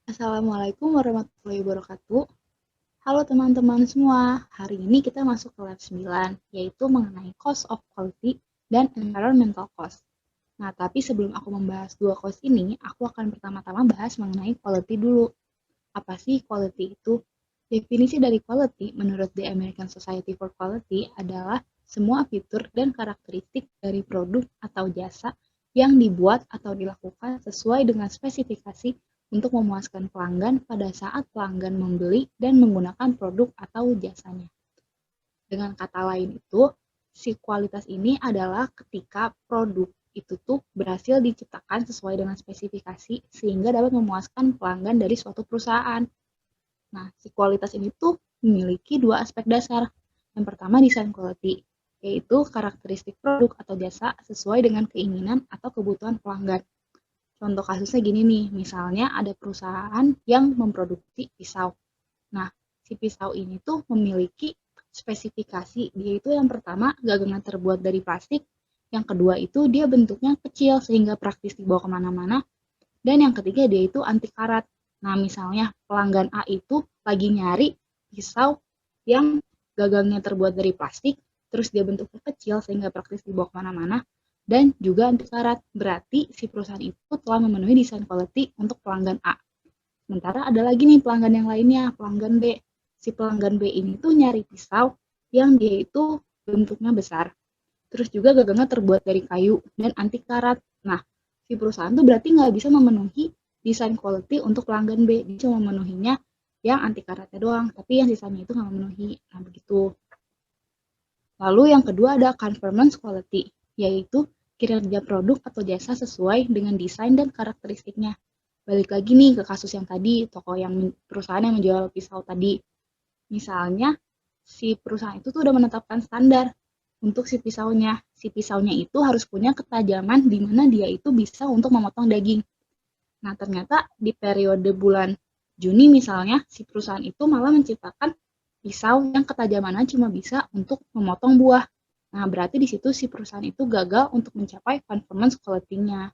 Assalamualaikum warahmatullahi wabarakatuh. Halo teman-teman semua, hari ini kita masuk ke lab 9, yaitu mengenai cost of quality dan environmental cost. Nah, tapi sebelum aku membahas dua cost ini, aku akan pertama-tama bahas mengenai quality dulu. Apa sih quality itu? Definisi dari quality menurut The American Society for Quality adalah semua fitur dan karakteristik dari produk atau jasa yang dibuat atau dilakukan sesuai dengan spesifikasi untuk memuaskan pelanggan pada saat pelanggan membeli dan menggunakan produk atau jasanya. Dengan kata lain itu, si kualitas ini adalah ketika produk itu tuh berhasil diciptakan sesuai dengan spesifikasi sehingga dapat memuaskan pelanggan dari suatu perusahaan. Nah, si kualitas ini tuh memiliki dua aspek dasar. Yang pertama desain quality, yaitu karakteristik produk atau jasa sesuai dengan keinginan atau kebutuhan pelanggan. Contoh kasusnya gini nih, misalnya ada perusahaan yang memproduksi pisau. Nah, si pisau ini tuh memiliki spesifikasi, dia itu yang pertama gagangan terbuat dari plastik, yang kedua itu dia bentuknya kecil sehingga praktis dibawa kemana-mana, dan yang ketiga dia itu anti karat. Nah, misalnya pelanggan A itu lagi nyari pisau yang gagangnya terbuat dari plastik, terus dia bentuknya kecil sehingga praktis dibawa kemana-mana, dan juga anti karat. Berarti si perusahaan itu telah memenuhi desain quality untuk pelanggan A. Sementara ada lagi nih pelanggan yang lainnya, pelanggan B. Si pelanggan B ini tuh nyari pisau yang dia itu bentuknya besar. Terus juga gagangnya terbuat dari kayu dan anti karat. Nah, si perusahaan tuh berarti nggak bisa memenuhi desain quality untuk pelanggan B. Dia cuma memenuhinya yang anti karatnya doang, tapi yang sisanya itu nggak memenuhi. Nah, begitu. Lalu yang kedua ada conformance quality, yaitu kinerja produk atau jasa sesuai dengan desain dan karakteristiknya. Balik lagi nih ke kasus yang tadi, toko yang perusahaan yang menjual pisau tadi. Misalnya, si perusahaan itu tuh udah menetapkan standar untuk si pisaunya. Si pisaunya itu harus punya ketajaman di mana dia itu bisa untuk memotong daging. Nah, ternyata di periode bulan Juni misalnya, si perusahaan itu malah menciptakan pisau yang ketajamannya cuma bisa untuk memotong buah. Nah, berarti di situ si perusahaan itu gagal untuk mencapai performance quality-nya.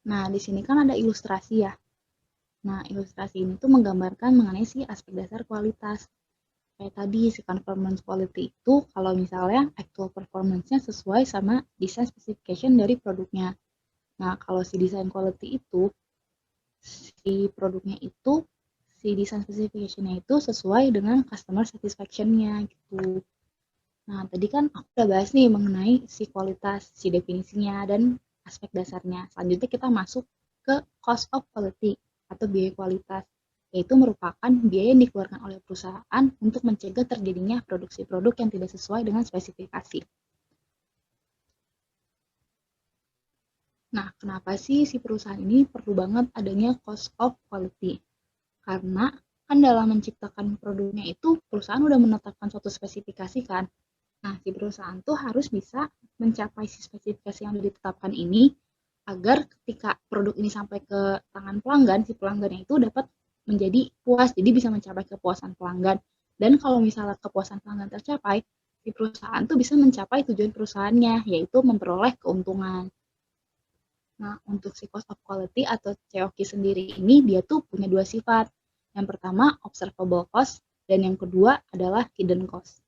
Nah, di sini kan ada ilustrasi ya. Nah, ilustrasi ini tuh menggambarkan mengenai si aspek dasar kualitas. Kayak tadi, si conformance quality itu kalau misalnya actual performance-nya sesuai sama design specification dari produknya. Nah, kalau si design quality itu, si produknya itu, si design specification-nya itu sesuai dengan customer satisfaction-nya gitu. Nah, tadi kan aku udah bahas nih mengenai si kualitas, si definisinya, dan aspek dasarnya. Selanjutnya kita masuk ke cost of quality atau biaya kualitas, yaitu merupakan biaya yang dikeluarkan oleh perusahaan untuk mencegah terjadinya produksi produk yang tidak sesuai dengan spesifikasi. Nah, kenapa sih si perusahaan ini perlu banget adanya cost of quality? Karena kan dalam menciptakan produknya itu perusahaan udah menetapkan suatu spesifikasi kan. Nah, si perusahaan tuh harus bisa mencapai si spesifikasi yang sudah ditetapkan ini agar ketika produk ini sampai ke tangan pelanggan, si pelanggannya itu dapat menjadi puas, jadi bisa mencapai kepuasan pelanggan. Dan kalau misalnya kepuasan pelanggan tercapai, si perusahaan tuh bisa mencapai tujuan perusahaannya, yaitu memperoleh keuntungan. Nah, untuk si cost of quality atau COQ sendiri ini, dia tuh punya dua sifat. Yang pertama, observable cost, dan yang kedua adalah hidden cost.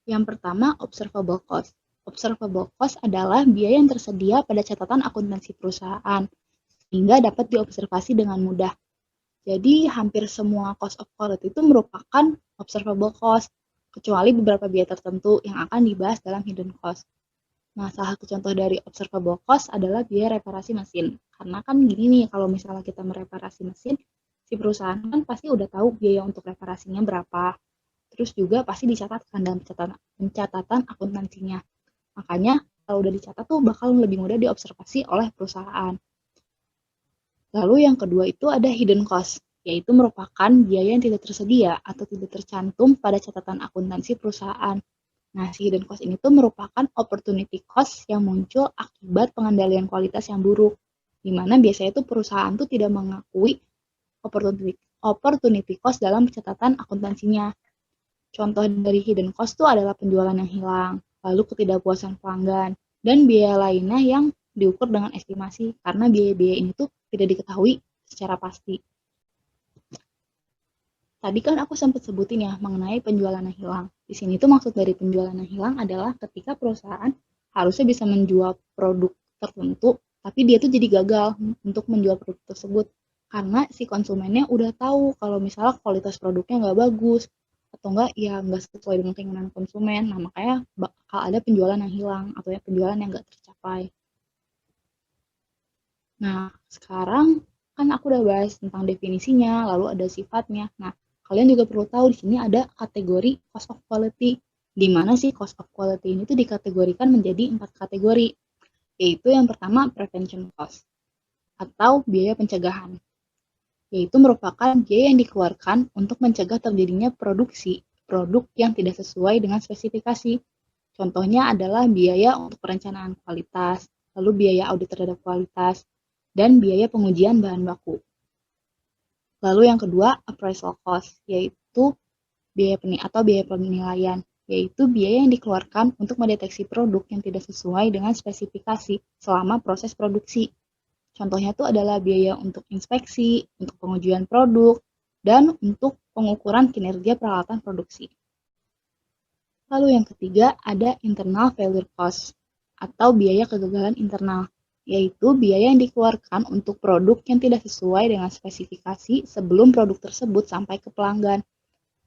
Yang pertama, observable cost. Observable cost adalah biaya yang tersedia pada catatan akuntansi perusahaan, sehingga dapat diobservasi dengan mudah. Jadi, hampir semua cost of quality itu merupakan observable cost, kecuali beberapa biaya tertentu yang akan dibahas dalam hidden cost. Nah, salah satu contoh dari observable cost adalah biaya reparasi mesin. Karena kan gini nih, kalau misalnya kita mereparasi mesin, si perusahaan kan pasti udah tahu biaya untuk reparasinya berapa. Terus juga pasti dicatatkan dalam pencatatan akuntansinya. Makanya kalau udah dicatat tuh bakal lebih mudah diobservasi oleh perusahaan. Lalu yang kedua itu ada hidden cost, yaitu merupakan biaya yang tidak tersedia atau tidak tercantum pada catatan akuntansi perusahaan. Nah, si hidden cost ini tuh merupakan opportunity cost yang muncul akibat pengendalian kualitas yang buruk, di mana biasanya tuh perusahaan tuh tidak mengakui opportunity, opportunity cost dalam catatan akuntansinya. Contoh dari hidden cost itu adalah penjualan yang hilang, lalu ketidakpuasan pelanggan, dan biaya lainnya yang diukur dengan estimasi karena biaya-biaya ini tuh tidak diketahui secara pasti. Tadi kan aku sempat sebutin ya mengenai penjualan yang hilang. Di sini tuh maksud dari penjualan yang hilang adalah ketika perusahaan harusnya bisa menjual produk tertentu, tapi dia tuh jadi gagal untuk menjual produk tersebut karena si konsumennya udah tahu kalau misalnya kualitas produknya nggak bagus atau enggak ya nggak sesuai dengan keinginan konsumen. Nah makanya bakal ada penjualan yang hilang atau ya penjualan yang nggak tercapai. Nah, sekarang kan aku udah bahas tentang definisinya, lalu ada sifatnya. Nah, kalian juga perlu tahu di sini ada kategori cost of quality. Di mana sih cost of quality ini tuh dikategorikan menjadi 4 kategori, yaitu yang pertama prevention cost atau biaya pencegahan, yaitu merupakan biaya yang dikeluarkan untuk mencegah terjadinya produksi produk yang tidak sesuai dengan spesifikasi. Contohnya adalah biaya untuk perencanaan kualitas, lalu biaya audit terhadap kualitas, dan biaya pengujian bahan baku. Lalu yang kedua, appraisal cost, yaitu biaya penilaian, yaitu biaya yang dikeluarkan untuk mendeteksi produk yang tidak sesuai dengan spesifikasi selama proses produksi. Contohnya itu adalah biaya untuk inspeksi, untuk pengujian produk, dan untuk pengukuran kinerja peralatan produksi. Lalu yang ketiga ada internal failure cost atau biaya kegagalan internal, yaitu biaya yang dikeluarkan untuk produk yang tidak sesuai dengan spesifikasi sebelum produk tersebut sampai ke pelanggan.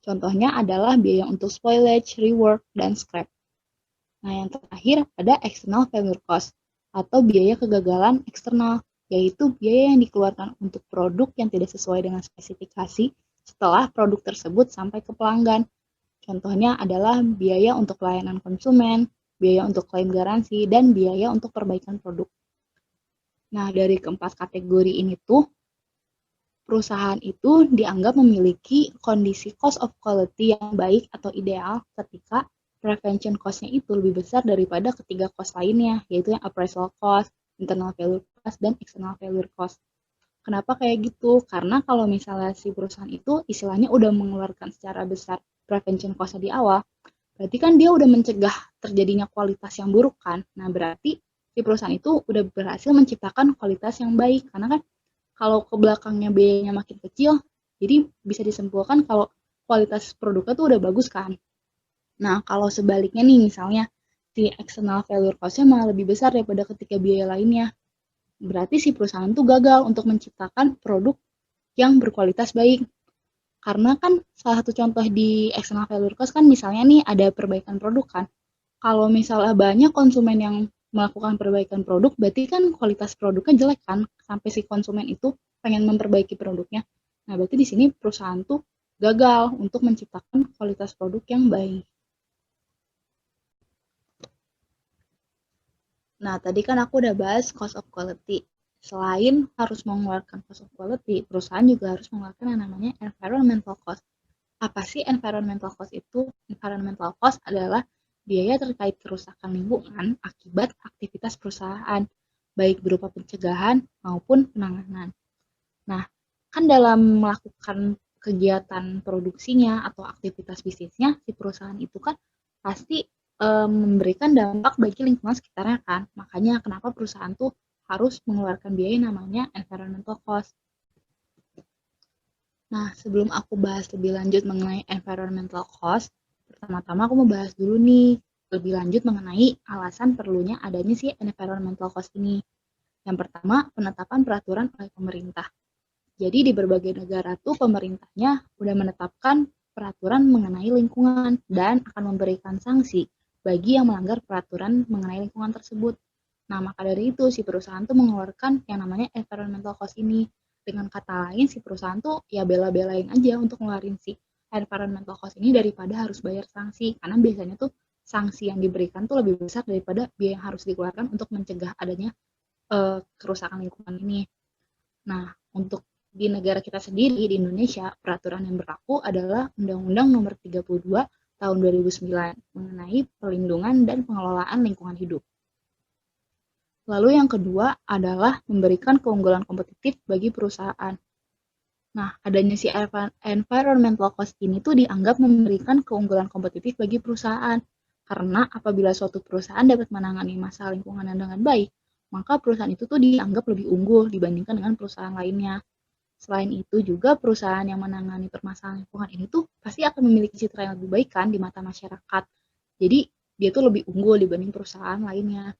Contohnya adalah biaya untuk spoilage, rework, dan scrap. Nah, yang terakhir ada external failure cost atau biaya kegagalan eksternal, yaitu biaya yang dikeluarkan untuk produk yang tidak sesuai dengan spesifikasi setelah produk tersebut sampai ke pelanggan. Contohnya adalah biaya untuk layanan konsumen, biaya untuk klaim garansi, dan biaya untuk perbaikan produk. Nah, dari keempat kategori ini tuh, perusahaan itu dianggap memiliki kondisi cost of quality yang baik atau ideal ketika prevention cost-nya itu lebih besar daripada ketiga cost lainnya, yaitu yang appraisal cost, internal failure cost, dan external failure cost. Kenapa kayak gitu? Karena kalau misalnya si perusahaan itu istilahnya udah mengeluarkan secara besar prevention cost di awal, berarti kan dia udah mencegah terjadinya kualitas yang buruk kan. Nah, berarti si perusahaan itu udah berhasil menciptakan kualitas yang baik. Karena kan kalau ke belakangnya biayanya makin kecil, jadi bisa disimpulkan kalau kualitas produknya tuh udah bagus kan. Nah, kalau sebaliknya nih misalnya si external failure cost-nya malah lebih besar daripada ketika biaya lainnya. Berarti si perusahaan tuh gagal untuk menciptakan produk yang berkualitas baik. Karena kan salah satu contoh di external failure cost kan misalnya nih ada perbaikan produk kan. Kalau misalnya banyak konsumen yang melakukan perbaikan produk, berarti kan kualitas produknya jelek kan, sampai si konsumen itu pengen memperbaiki produknya. Nah, berarti di sini perusahaan tuh gagal untuk menciptakan kualitas produk yang baik. Nah, tadi kan aku udah bahas cost of quality. Selain harus mengeluarkan cost of quality, perusahaan juga harus mengeluarkan yang namanya environmental cost. Apa sih environmental cost itu? Environmental cost adalah biaya terkait kerusakan lingkungan akibat aktivitas perusahaan, baik berupa pencegahan maupun penanganan. Nah, kan dalam melakukan kegiatan produksinya atau aktivitas bisnisnya, si perusahaan itu kan pasti memberikan dampak bagi lingkungan sekitarnya kan. Makanya kenapa perusahaan tuh harus mengeluarkan biaya namanya environmental cost. Nah, sebelum aku bahas lebih lanjut mengenai environmental cost, pertama-tama aku mau bahas dulu nih lebih lanjut mengenai alasan perlunya adanya si environmental cost ini. Yang pertama, penetapan peraturan oleh pemerintah. Jadi di berbagai negara tuh pemerintahnya udah menetapkan peraturan mengenai lingkungan dan akan memberikan sanksi bagi yang melanggar peraturan mengenai lingkungan tersebut. Nah, maka dari itu si perusahaan tuh mengeluarkan yang namanya environmental cost ini. Dengan kata lain, si perusahaan tuh ya bela-belain aja untuk ngeluarin si environmental cost ini daripada harus bayar sanksi. Karena biasanya tuh sanksi yang diberikan tuh lebih besar daripada biaya yang harus dikeluarkan untuk mencegah adanya kerusakan lingkungan ini. Nah, untuk di negara kita sendiri, di Indonesia, peraturan yang berlaku adalah Undang-Undang Nomor 32 Tahun 2009 mengenai perlindungan dan pengelolaan lingkungan hidup. Lalu yang kedua adalah memberikan keunggulan kompetitif bagi perusahaan. Nah, adanya si environmental cost ini tuh dianggap memberikan keunggulan kompetitif bagi perusahaan. Karena apabila suatu perusahaan dapat menangani masalah lingkungan dengan baik, maka perusahaan itu tuh dianggap lebih unggul dibandingkan dengan perusahaan lainnya. Selain itu juga perusahaan yang menangani permasalahan lingkungan ini tuh pasti akan memiliki citra yang lebih baik kan di mata masyarakat. Jadi dia tuh lebih unggul dibanding perusahaan lainnya.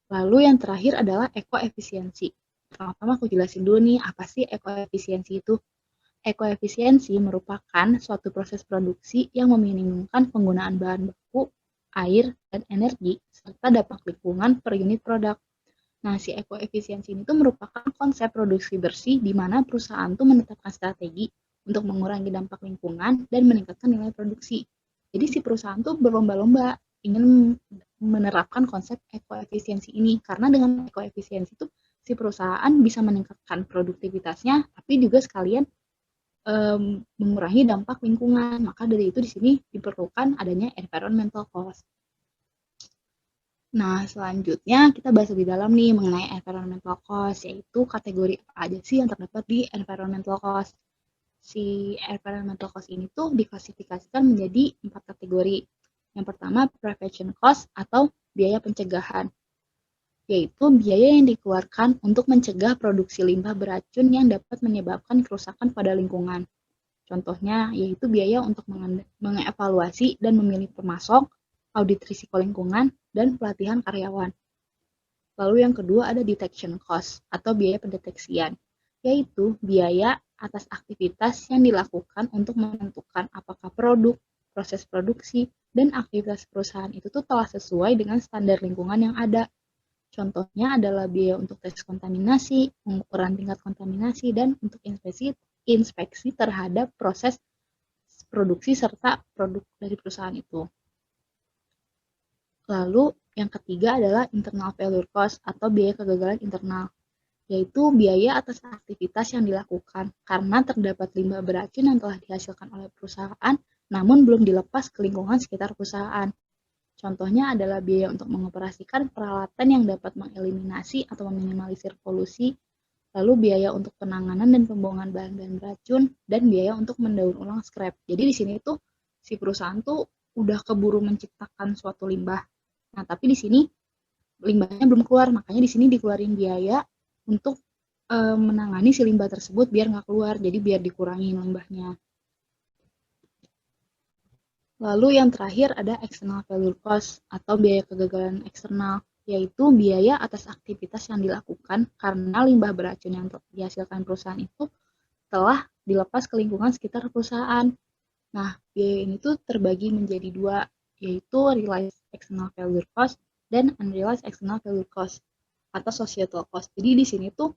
Lalu yang terakhir adalah ekoefisiensi. Pertama-tama aku jelasin dulu nih apa sih ekoefisiensi itu. Ekoefisiensi merupakan suatu proses produksi yang meminimumkan penggunaan bahan baku, air, dan energi, serta dampak lingkungan per unit produk. Nah, si ekoefisiensi ini tuh merupakan konsep produksi bersih di mana perusahaan tuh menetapkan strategi untuk mengurangi dampak lingkungan dan meningkatkan nilai produksi. Jadi si perusahaan tuh berlomba-lomba ingin menerapkan konsep ekoefisiensi ini karena dengan ekoefisiensi itu si perusahaan bisa meningkatkan produktivitasnya tapi juga sekalian mengurangi dampak lingkungan. Maka dari itu di sini diperlukan adanya environmental cost. Nah, selanjutnya kita bahas lebih dalam nih mengenai environmental cost, yaitu kategori apa aja sih yang terdapat di environmental cost. Si environmental cost ini tuh diklasifikasikan menjadi 4 kategori. Yang pertama, prevention cost atau biaya pencegahan, yaitu biaya yang dikeluarkan untuk mencegah produksi limbah beracun yang dapat menyebabkan kerusakan pada lingkungan. Contohnya yaitu biaya untuk mengevaluasi dan memilih pemasok, audit risiko lingkungan, dan pelatihan karyawan. Lalu yang kedua ada detection cost atau biaya pendeteksian, yaitu biaya atas aktivitas yang dilakukan untuk menentukan apakah produk, proses produksi, dan aktivitas perusahaan itu tuh telah sesuai dengan standar lingkungan yang ada. Contohnya adalah biaya untuk tes kontaminasi, pengukuran tingkat kontaminasi, dan untuk inspeksi terhadap proses produksi serta produk dari perusahaan itu. Lalu yang ketiga adalah internal failure cost atau biaya kegagalan internal, yaitu biaya atas aktivitas yang dilakukan karena terdapat limbah beracun yang telah dihasilkan oleh perusahaan namun belum dilepas ke lingkungan sekitar perusahaan. Contohnya adalah biaya untuk mengoperasikan peralatan yang dapat mengeliminasi atau meminimalisir polusi, lalu biaya untuk penanganan dan pembuangan bahan-bahan beracun, dan biaya untuk mendaur ulang scrap. Jadi di sini tuh si perusahaan tuh udah keburu menciptakan suatu limbah. Nah, tapi di sini limbahnya belum keluar, makanya di sini dikeluarin biaya untuk menangani si limbah tersebut biar nggak keluar, jadi biar dikurangin limbahnya. Lalu yang terakhir ada external failure cost atau biaya kegagalan eksternal, yaitu biaya atas aktivitas yang dilakukan karena limbah beracun yang dihasilkan perusahaan itu telah dilepas ke lingkungan sekitar perusahaan. Nah, biaya ini tuh terbagi menjadi dua, yaitu realized external failure cost dan unrealized external failure cost atau societal cost. Jadi di sini tuh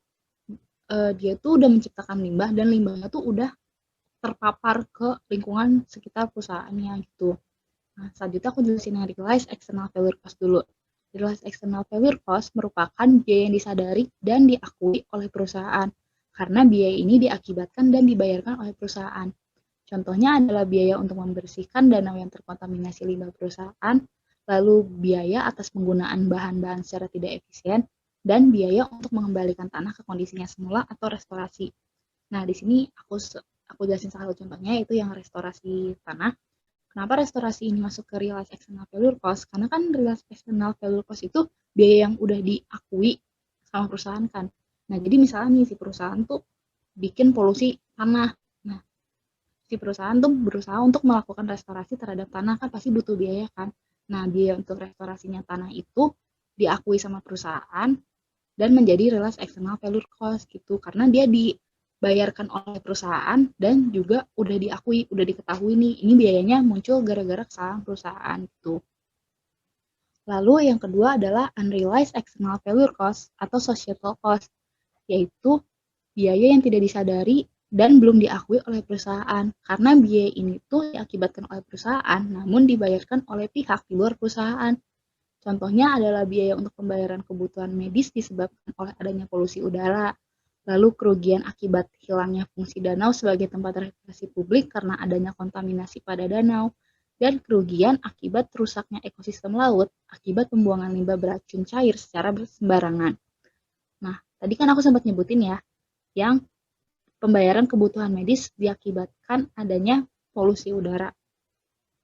dia tuh udah menciptakan limbah dan limbahnya tuh udah terpapar ke lingkungan sekitar perusahaannya gitu. Nah, selanjutnya aku jelasin yang realized external failure cost dulu. Realized external failure cost merupakan biaya yang disadari dan diakui oleh perusahaan karena biaya ini diakibatkan dan dibayarkan oleh perusahaan. Contohnya adalah biaya untuk membersihkan danau yang terkontaminasi limbah perusahaan, lalu biaya atas penggunaan bahan-bahan secara tidak efisien, dan biaya untuk mengembalikan tanah ke kondisinya semula atau restorasi. Nah, di sini aku jelasin salah satu contohnya, yaitu yang restorasi tanah. Kenapa restorasi ini masuk ke realized external failure cost? Karena kan realized external failure cost itu biaya yang udah diakui sama perusahaan kan. Nah, jadi misalnya nih si perusahaan tuh bikin polusi tanah. Nah, si perusahaan tuh berusaha untuk melakukan restorasi terhadap tanah kan pasti butuh biaya kan. Nah, biaya untuk restorasinya tanah itu diakui sama perusahaan dan menjadi realized external failure cost gitu. Karena dia dibayarkan oleh perusahaan dan juga udah diakui, udah diketahui nih, ini biayanya muncul gara-gara kesalahan perusahaan gitu. Lalu yang kedua adalah unrealized external failure cost atau societal cost, yaitu biaya yang tidak disadari dan belum diakui oleh perusahaan karena biaya ini tuh diakibatkan oleh perusahaan namun dibayarkan oleh pihak di luar perusahaan. Contohnya adalah biaya untuk pembayaran kebutuhan medis disebabkan oleh adanya polusi udara, lalu kerugian akibat hilangnya fungsi danau sebagai tempat rekreasi publik karena adanya kontaminasi pada danau, dan kerugian akibat rusaknya ekosistem laut akibat pembuangan limbah beracun cair secara sembarangan. Nah, tadi kan aku sempat nyebutin ya, yang pembayaran kebutuhan medis diakibatkan adanya polusi udara.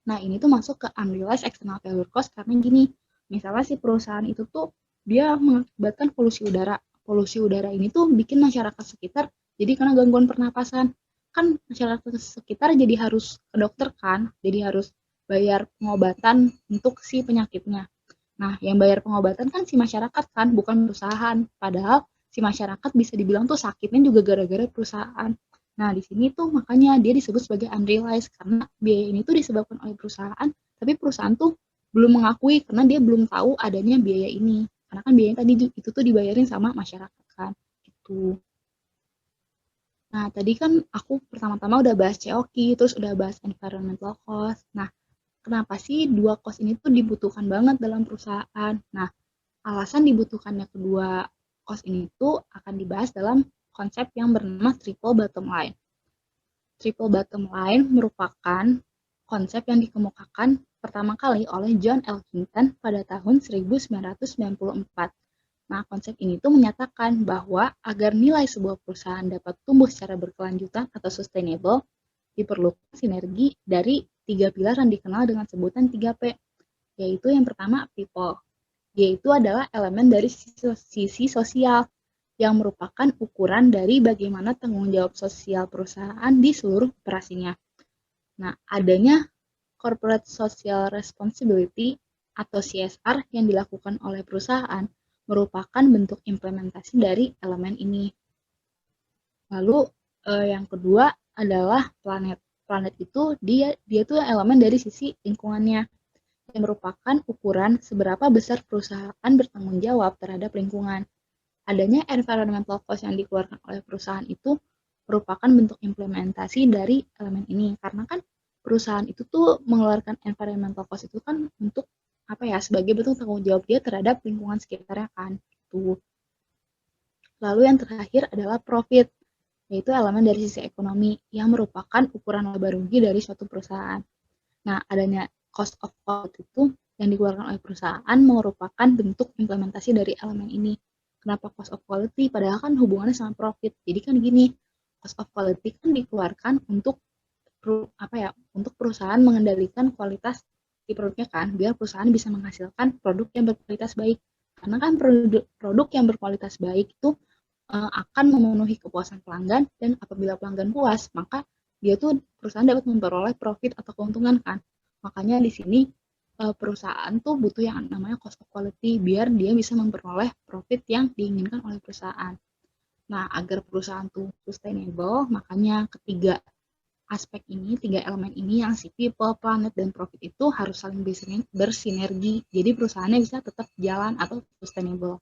Nah, ini tuh masuk ke unrealized external failure cost karena gini, misalnya si perusahaan itu tuh dia mengakibatkan polusi udara. Polusi udara ini tuh bikin masyarakat sekitar jadi kena gangguan pernapasan. Kan masyarakat sekitar jadi harus ke dokter kan, jadi harus bayar pengobatan untuk si penyakitnya. Nah, yang bayar pengobatan kan si masyarakat kan, bukan perusahaan. Padahal si masyarakat bisa dibilang tuh sakitnya juga gara-gara perusahaan. Nah, di sini tuh makanya dia disebut sebagai unrealized karena biaya ini tuh disebabkan oleh perusahaan, tapi perusahaan tuh belum mengakui karena dia belum tahu adanya biaya ini. Karena kan biaya tadi itu tuh dibayarin sama masyarakat kan. Gitu. Nah, tadi kan aku pertama-tama udah bahas COQ, terus udah bahas environmental cost. Nah, kenapa sih dua cost ini tuh dibutuhkan banget dalam perusahaan? Nah, alasan dibutuhkannya kedua cost ini tuh akan dibahas dalam konsep yang bernama triple bottom line. Triple bottom line merupakan konsep yang dikemukakan pertama kali oleh John Elkington pada tahun 1994. Nah, konsep ini tuh menyatakan bahwa agar nilai sebuah perusahaan dapat tumbuh secara berkelanjutan atau sustainable, diperlukan sinergi dari tiga pilar yang dikenal dengan sebutan 3P, yaitu yang pertama people, yaitu adalah elemen dari sisi sosial yang merupakan ukuran dari bagaimana tanggung jawab sosial perusahaan di seluruh operasinya. Nah, adanya corporate social responsibility atau CSR yang dilakukan oleh perusahaan merupakan bentuk implementasi dari elemen ini. Lalu yang kedua adalah planet. Planet itu dia tuh elemen dari sisi lingkungannya yang merupakan ukuran seberapa besar perusahaan bertanggung jawab terhadap lingkungan. Adanya environmental cost yang dikeluarkan oleh perusahaan itu merupakan bentuk implementasi dari elemen ini. Karena kan perusahaan itu tuh mengeluarkan environmental cost itu kan untuk apa ya, sebagai bentuk tanggung jawab dia terhadap lingkungan sekitarnya kan. Tuh. Lalu yang terakhir adalah profit, yaitu elemen dari sisi ekonomi yang merupakan ukuran laba rugi dari suatu perusahaan. Nah, adanya cost of quality itu yang dikeluarkan oleh perusahaan merupakan bentuk implementasi dari elemen ini. Kenapa cost of quality? Padahal kan hubungannya sama profit. Jadi kan gini, cost of quality kan dikeluarkan untuk apa ya? Untuk perusahaan mengendalikan kualitas di produknya kan, biar perusahaan bisa menghasilkan produk yang berkualitas baik. Karena kan produk yang berkualitas baik itu akan memenuhi kepuasan pelanggan, dan apabila pelanggan puas, maka dia tuh perusahaan dapat memperoleh profit atau keuntungan kan. Makanya di sini perusahaan tuh butuh yang namanya cost of quality biar dia bisa memperoleh profit yang diinginkan oleh perusahaan. Nah, agar perusahaan tuh sustainable, makanya ketiga aspek ini, tiga elemen ini yang si people, planet, dan profit itu harus saling bersinergi. Jadi perusahaannya bisa tetap jalan atau sustainable.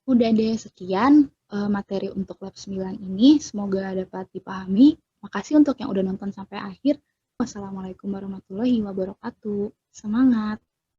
Udah deh, sekian materi untuk lab 9 ini. Semoga dapat dipahami. Makasih untuk yang udah nonton sampai akhir. Wassalamualaikum warahmatullahi wabarakatuh. Semangat!